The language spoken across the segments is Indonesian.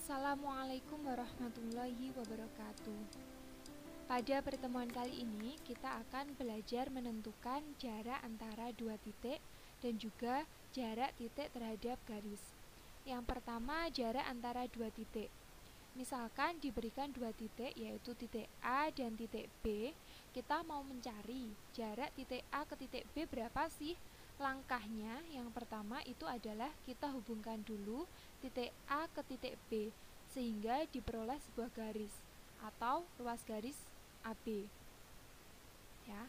Assalamualaikum warahmatullahi wabarakatuh. Pada pertemuan kali ini kita akan belajar menentukan jarak antara dua titik dan juga jarak titik terhadap garis. Yang pertama, jarak antara dua titik. Misalkan diberikan dua titik, yaitu titik A dan titik B. Kita mau mencari jarak titik A ke titik B berapa sih? Langkahnya yang pertama itu adalah kita hubungkan dulu titik A ke titik B sehingga diperoleh sebuah garis atau ruas garis AB. Ya.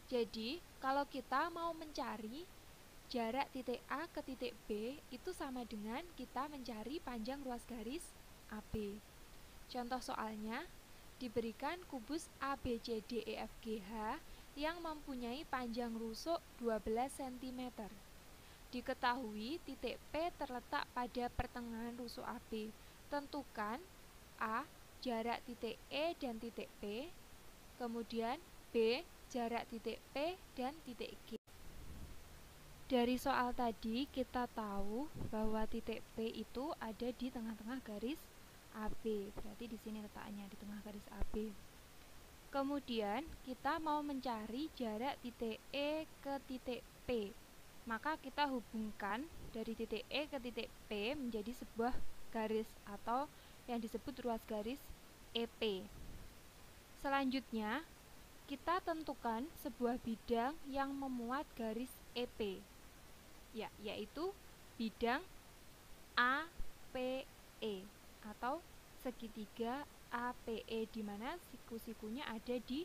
Jadi, kalau kita mau mencari jarak titik A ke titik B itu sama dengan kita mencari panjang ruas garis AB. Contoh soalnya, diberikan kubus ABCDEFGH yang mempunyai panjang rusuk 12 cm. Diketahui titik P terletak pada pertengahan rusuk AB. Tentukan A. Jarak titik E dan titik P. Kemudian B. Jarak titik P dan titik G. Dari soal tadi kita tahu bahwa titik P itu ada di tengah-tengah garis AB. Berarti di sini letaknya di tengah garis AB. Kemudian kita mau mencari jarak titik E ke titik P. Maka kita hubungkan dari titik E ke titik P menjadi sebuah garis atau yang disebut ruas garis EP. Selanjutnya, kita tentukan sebuah bidang yang memuat garis EP. Yaitu bidang APE atau segitiga APE, di mana siku-sikunya ada di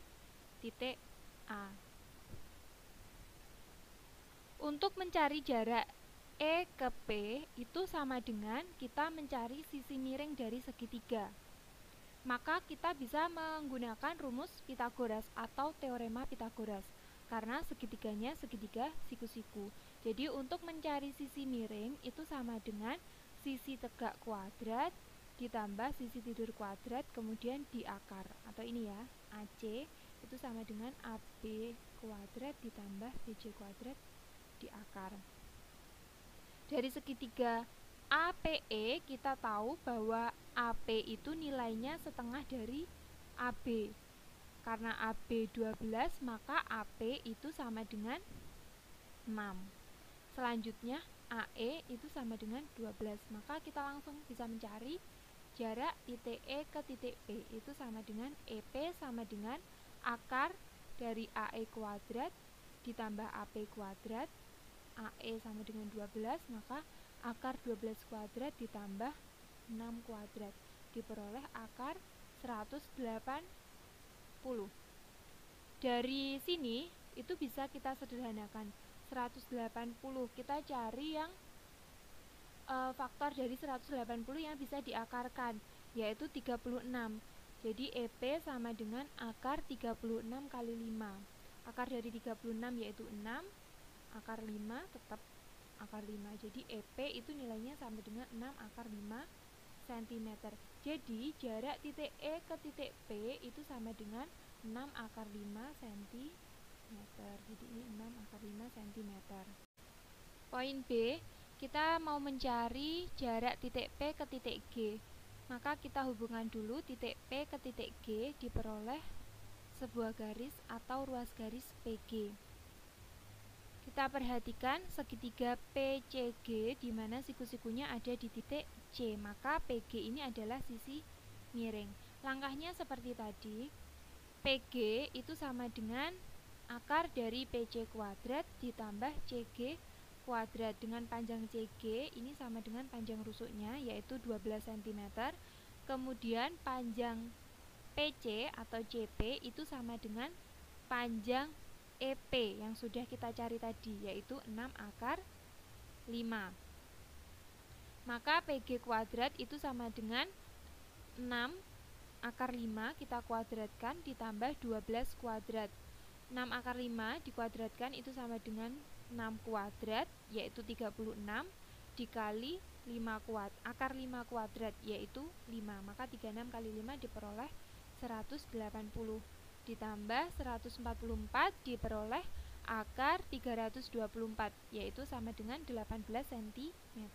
titik A. Untuk mencari jarak E ke P itu sama dengan kita mencari sisi miring dari segitiga. Maka kita bisa menggunakan rumus Pitagoras atau teorema Pitagoras karena segitiganya segitiga siku-siku. Jadi untuk mencari sisi miring itu sama dengan sisi tegak kuadrat ditambah sisi tidur kuadrat kemudian diakar, atau ini ya, AC itu sama dengan AB kuadrat ditambah BC kuadrat diakar. Dari segitiga APE kita tahu bahwa AP itu nilainya setengah dari AB. Karena AB 12 maka AP itu sama dengan 6. Selanjutnya AE itu sama dengan 12. Maka kita langsung bisa mencari jarak titik E ke titik P itu sama dengan EP sama dengan akar dari AE kuadrat ditambah AP kuadrat. AE sama dengan 12, maka akar 12 kuadrat ditambah 6 kuadrat diperoleh akar 180. Dari sini itu bisa kita sederhanakan 180. Kita cari yang faktor dari 180 yang bisa diakarkan, yaitu 36. Jadi EP sama dengan akar 36 kali 5. Akar dari 36 yaitu 6, akar 5 tetap akar 5. Jadi EP itu nilainya sama dengan 6 akar 5 cm. Jadi jarak titik E ke titik P itu sama dengan 6 akar 5 cm. Jadi ini 6 akar 5 cm. Poin B, kita mau mencari jarak titik P ke titik G. Maka kita hubungan dulu titik P ke titik G diperoleh sebuah garis atau ruas garis PG. Kita perhatikan segitiga PCG di mana siku-sikunya ada di titik C, maka PG ini adalah sisi miring. Langkahnya seperti tadi. PG itu sama dengan akar dari PC kuadrat ditambah CG kuadrat dengan panjang CG ini sama dengan panjang rusuknya yaitu 12 cm. Kemudian panjang PC atau CP itu sama dengan panjang EP yang sudah kita cari tadi yaitu 6 akar 5. Maka PG kuadrat itu sama dengan 6 akar 5 kita kuadratkan ditambah 12 kuadrat. 6 akar 5 dikuadratkan itu sama dengan 6 kuadrat yaitu 36 dikali 5 akar 5 kuadrat yaitu 5. Maka 36 kali 5 diperoleh 180 ditambah 144 diperoleh akar 324 yaitu sama dengan 18 cm.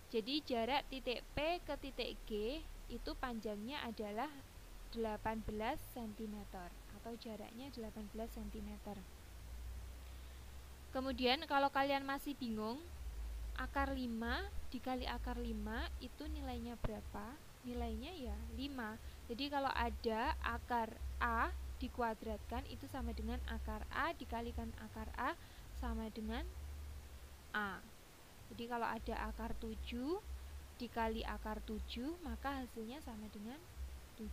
Jadi jarak titik P ke titik G itu panjangnya adalah 18 cm atau jaraknya 18 cm. Kemudian kalau kalian masih bingung, akar 5 dikali akar 5 itu nilainya berapa? Nilainya ya 5. Jadi kalau ada akar A dikuadratkan itu sama dengan akar A dikalikan akar A sama dengan A. Jadi kalau ada akar 7 dikali akar 7 maka hasilnya sama dengan 7.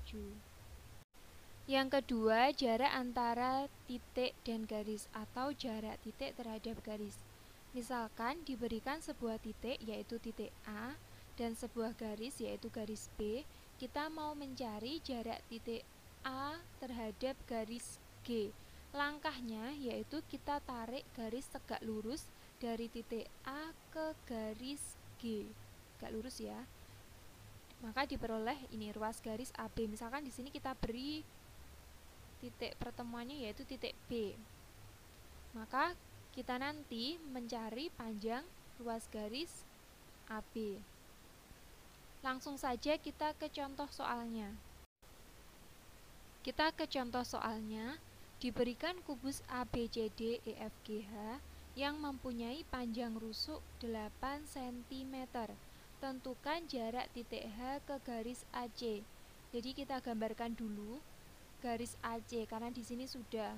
Yang kedua, jarak antara titik dan garis atau jarak titik terhadap garis. Misalkan diberikan sebuah titik yaitu titik A dan sebuah garis yaitu garis B, kita mau mencari jarak titik A terhadap garis G. Langkahnya yaitu kita tarik garis tegak lurus dari titik A ke garis G. Tegak lurus ya. Maka diperoleh ini ruas garis AB. Misalkan di sini kita beri titik pertemuannya yaitu titik B. Maka kita nanti mencari panjang ruas garis AB. Langsung saja kita ke contoh soalnya. Kita ke contoh soalnya, diberikan kubus ABCD EFGH yang mempunyai panjang rusuk 8 cm. Tentukan jarak titik H ke garis AC. Jadi kita gambarkan dulu garis AC karena di sini sudah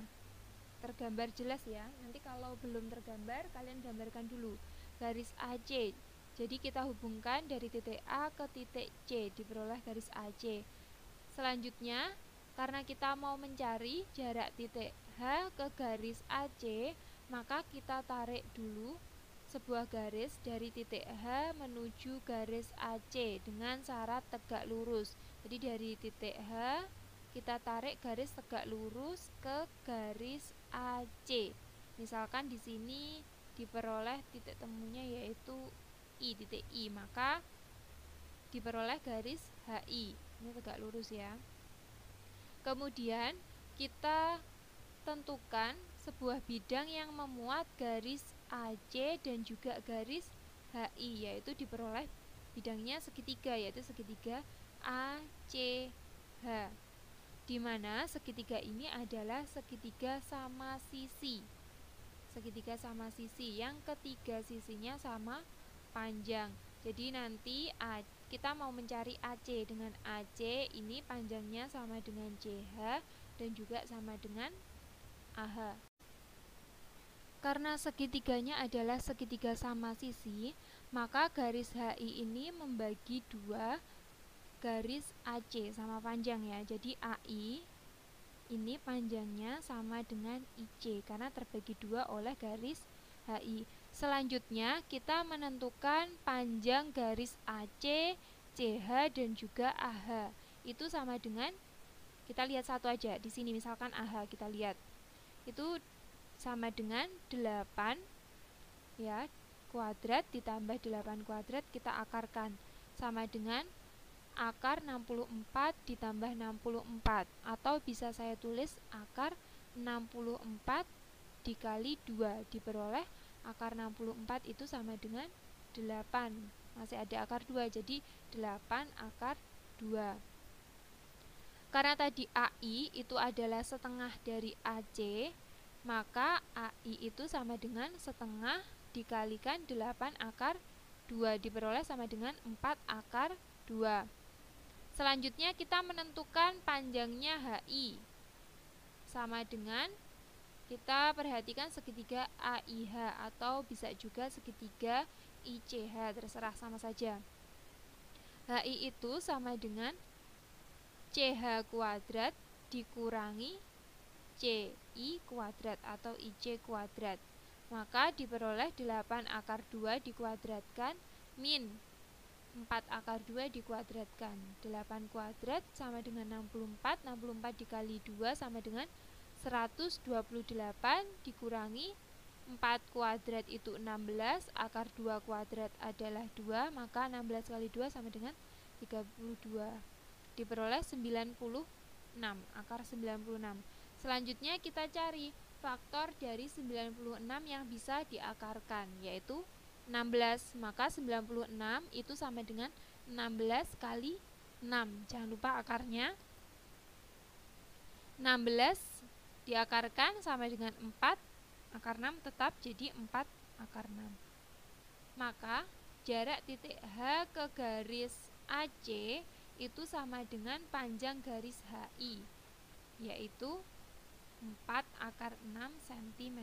tergambar jelas ya. Nanti kalau belum tergambar kalian gambarkan dulu garis AC. Jadi kita hubungkan dari titik A ke titik C diperoleh garis AC. Selanjutnya karena kita mau mencari jarak titik H ke garis AC, maka kita tarik dulu sebuah garis dari titik H menuju garis AC dengan syarat tegak lurus. Jadi dari titik H kita tarik garis tegak lurus ke garis AC. Misalkan di sini diperoleh titik temunya yaitu I, titik I, maka diperoleh garis HI. Ini tegak lurus ya. Kemudian kita tentukan sebuah bidang yang memuat garis AC dan juga garis HI, yaitu diperoleh bidangnya segitiga, yaitu segitiga ACH, di mana segitiga ini adalah segitiga sama sisi. Segitiga sama sisi yang ketiga sisinya sama panjang. Jadi nanti kita mau mencari AC. Dengan AC ini panjangnya sama dengan CH dan juga sama dengan AH. Karena segitiganya adalah segitiga sama sisi, maka garis HI ini membagi dua garis AC sama panjang ya. Jadi AI ini panjangnya sama dengan IC karena terbagi dua oleh garis HI. Selanjutnya kita menentukan panjang garis AC, CH dan juga AH. Itu sama dengan, kita lihat satu aja di sini, misalkan AH kita lihat. Itu sama dengan 8 ya, kuadrat ditambah 8 kuadrat kita akarkan sama dengan akar 64 ditambah 64, atau bisa saya tulis akar 64 dikali 2 diperoleh akar 64 itu sama dengan 8. Masih ada akar 2 jadi 8 akar 2. Karena tadi AI itu adalah setengah dari AC, maka AI itu sama dengan setengah dikalikan 8 akar 2 diperoleh sama dengan 4 akar 2. Selanjutnya kita menentukan panjangnya HI sama dengan, kita perhatikan segitiga AIH atau bisa juga segitiga ICH, terserah, sama saja. HI itu sama dengan CH kuadrat dikurangi CI kuadrat atau IC kuadrat. Maka diperoleh 8 akar 2 dikuadratkan min 4 akar 2 dikuadratkan. 8 kuadrat sama dengan 64. 64 dikali 2 sama dengan 128 dikurangi 4 kuadrat itu 16. Akar 2 kuadrat adalah 2. Maka 16 kali 2 sama dengan 32. Diperoleh 96. Akar 96. Selanjutnya kita cari faktor dari 96 yang bisa diakarkan, yaitu 16, maka 96 itu sama dengan 16 kali 6. Jangan lupa akarnya. 16 diakarkan sama dengan 4, akar 6 tetap jadi 4 akar 6. Maka jarak titik H ke garis AC itu sama dengan panjang garis HI, yaitu 4 akar 6 cm.